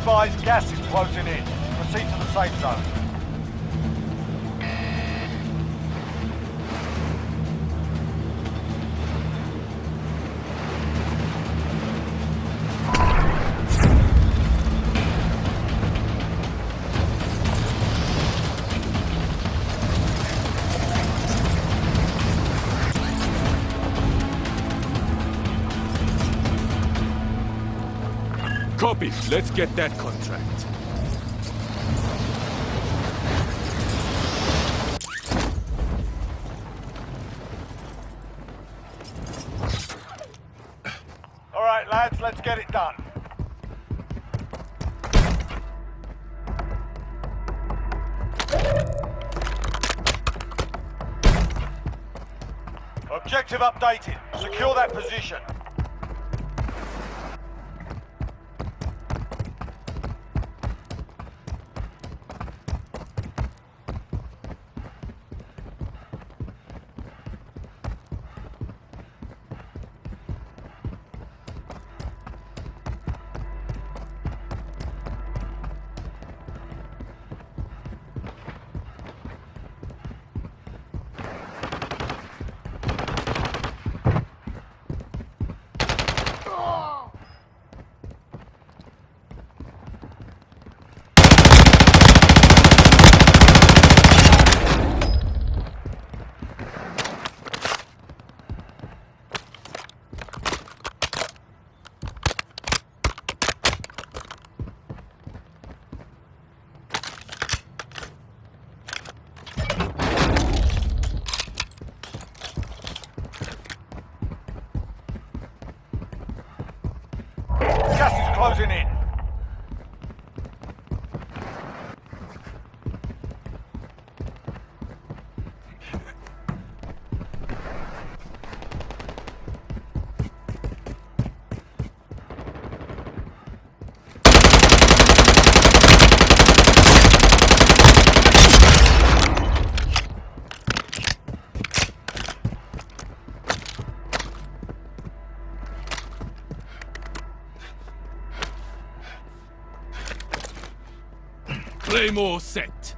advised, gas is closing in. Proceed to the safe zone. Copy. Let's get that contract. All right, lads, let's get it done. Objective updated. Secure that position. Gas is closing in. Claymore set.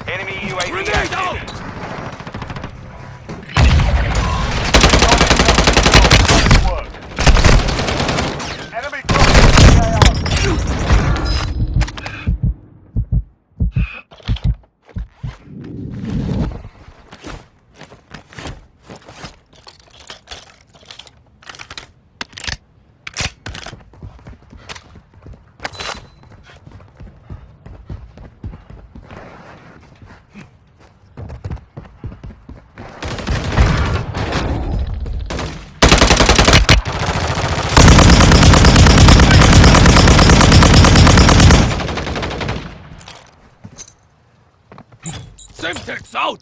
Enemy UAV Grenade active. out! Enemy dropping into the AO. Semtex out!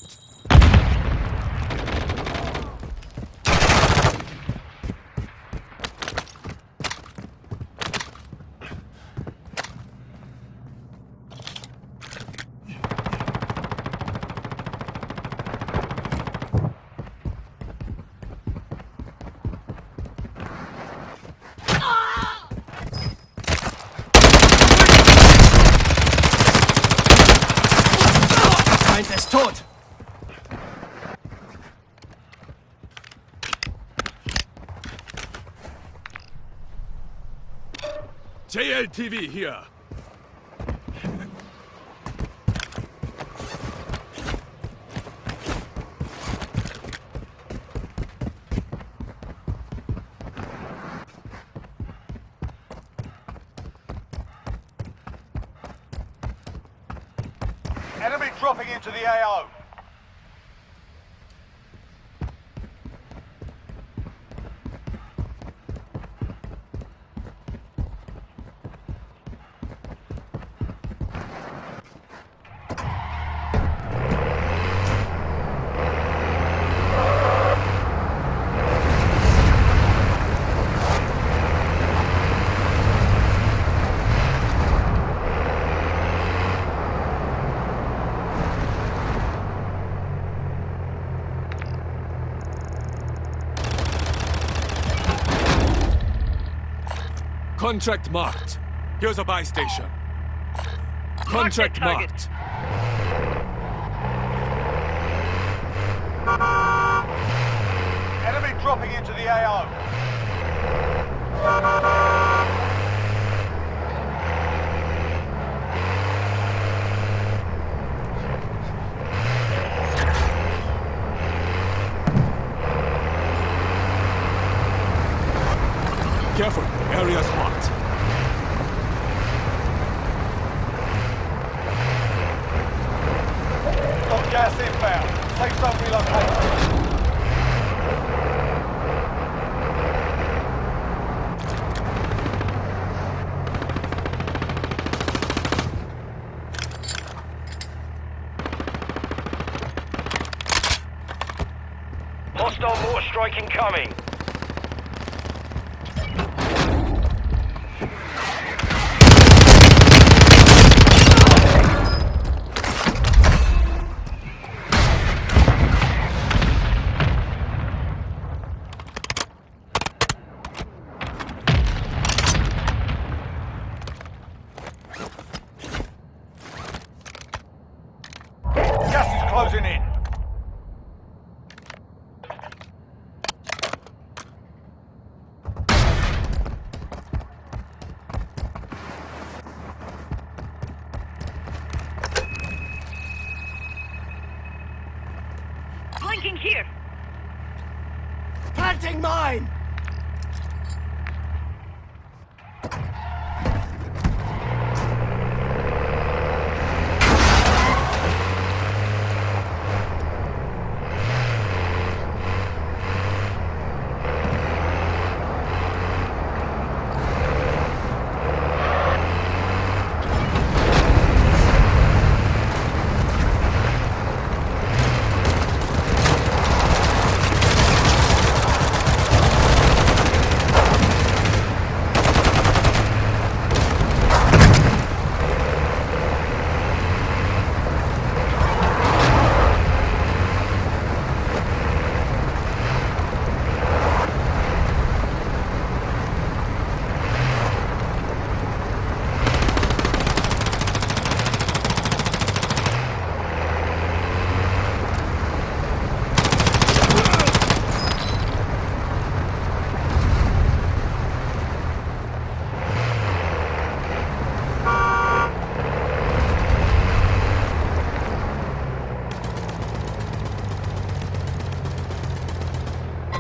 Feind ist tot! JLTV here. Enemy dropping into the AO. Contract marked. Here's a buy station. Contract target. marked. Enemy dropping into the AO. Careful, area's hot. Got gas inbound. Safe zone relocated. Hostile mortar strike incoming. Gas is closing in. Blinking here. Planting mine!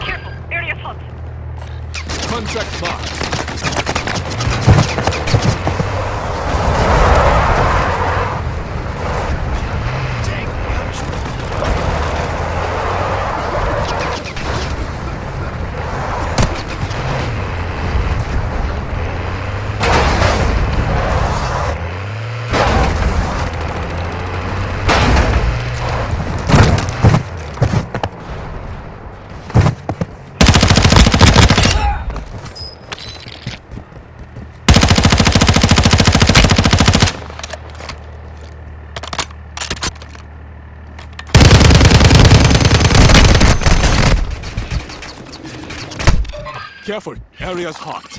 Careful, area's hot. Contract marked. Careful, area's hot.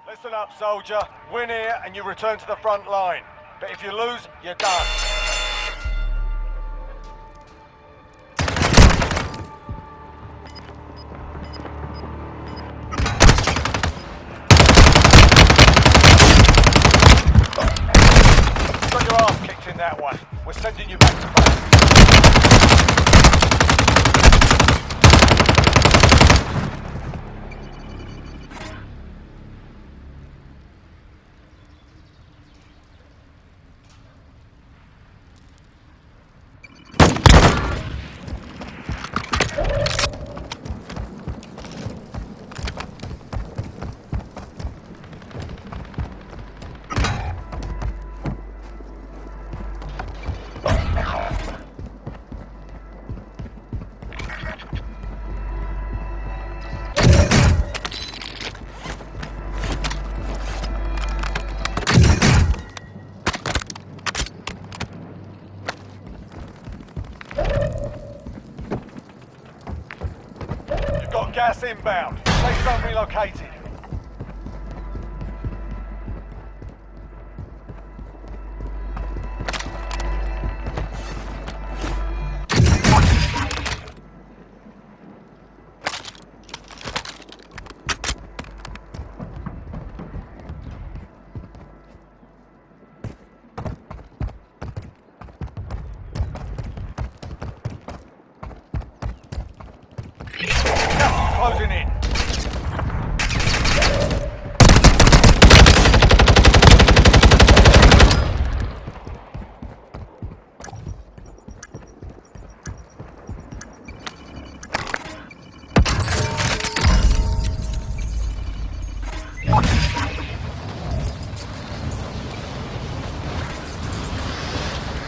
Listen up, soldier. Win here and you return to the front line. But if you lose, you're done. You got your ass kicked in that one. We're sending you back to base. gas inbound. Safe zone relocated. Gas is closing in.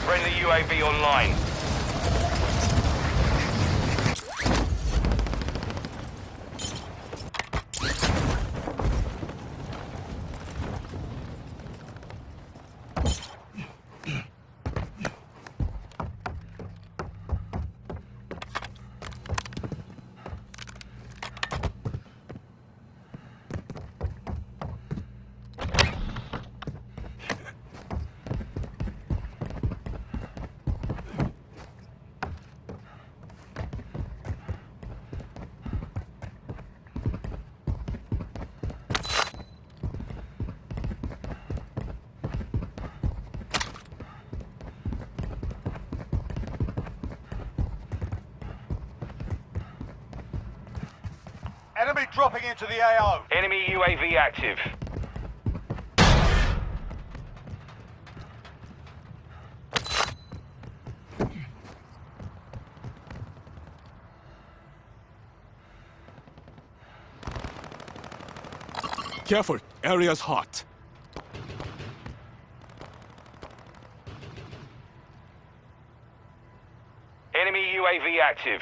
Friendly UAV online. Enemy dropping into the AO. Enemy UAV active. Careful, area's hot. Enemy UAV active.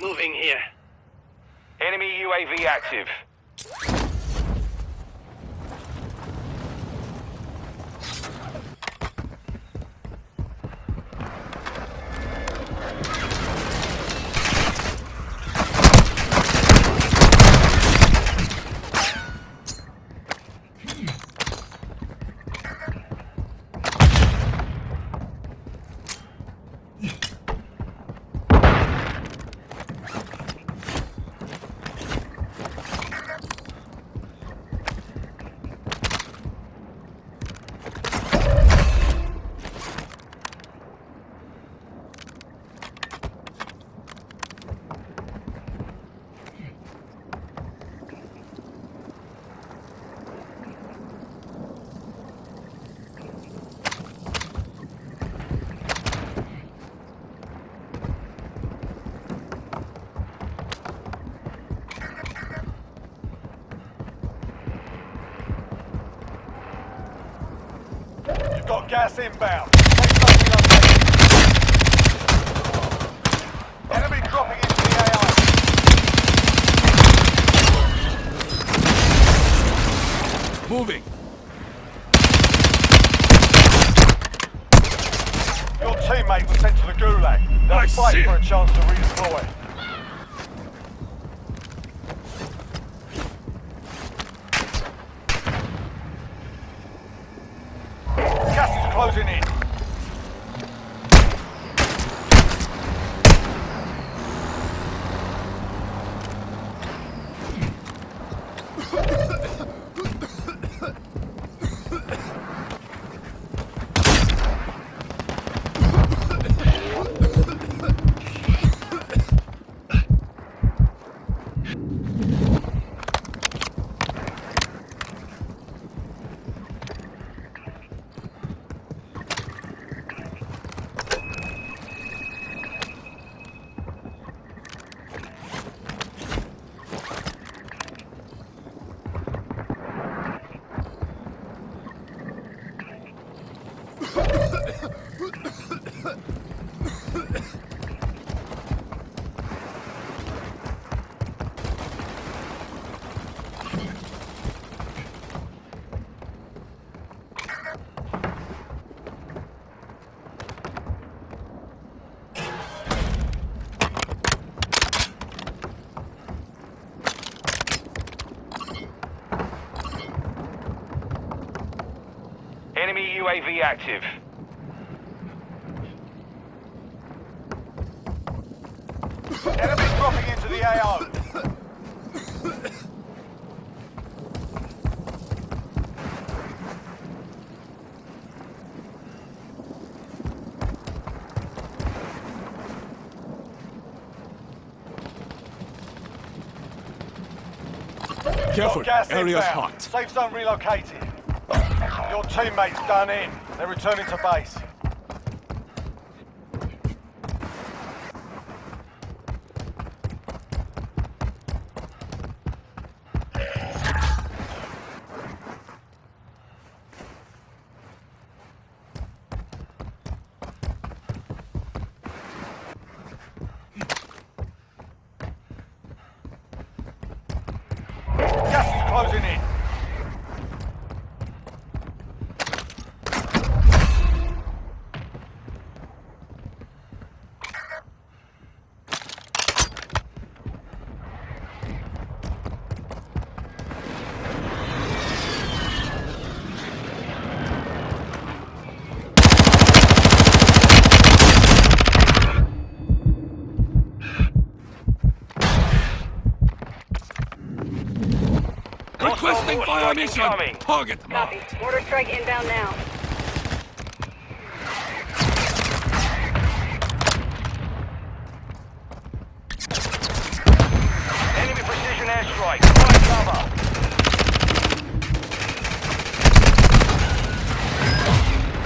Moving here. Enemy UAV active. You've got gas inbound. Safe zone relocated. Enemy dropping into the AO. Moving. Your teammate was sent to the Gulag. They'll I fight see. for a chance to redeploy. Gas is closing in. UAV active. Enemy dropping into the AO. Careful, Gas area's inbound. hot. Safe zone relocated. Your teammates done in. They're returning to base. Gas is closing in. Requesting Hostile fire strike mission! incoming. Target marked. Copy. Mortar strike inbound now. Enemy precision airstrike. Find cover.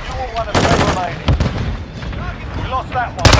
You all one of 10 remaining. We lost that one.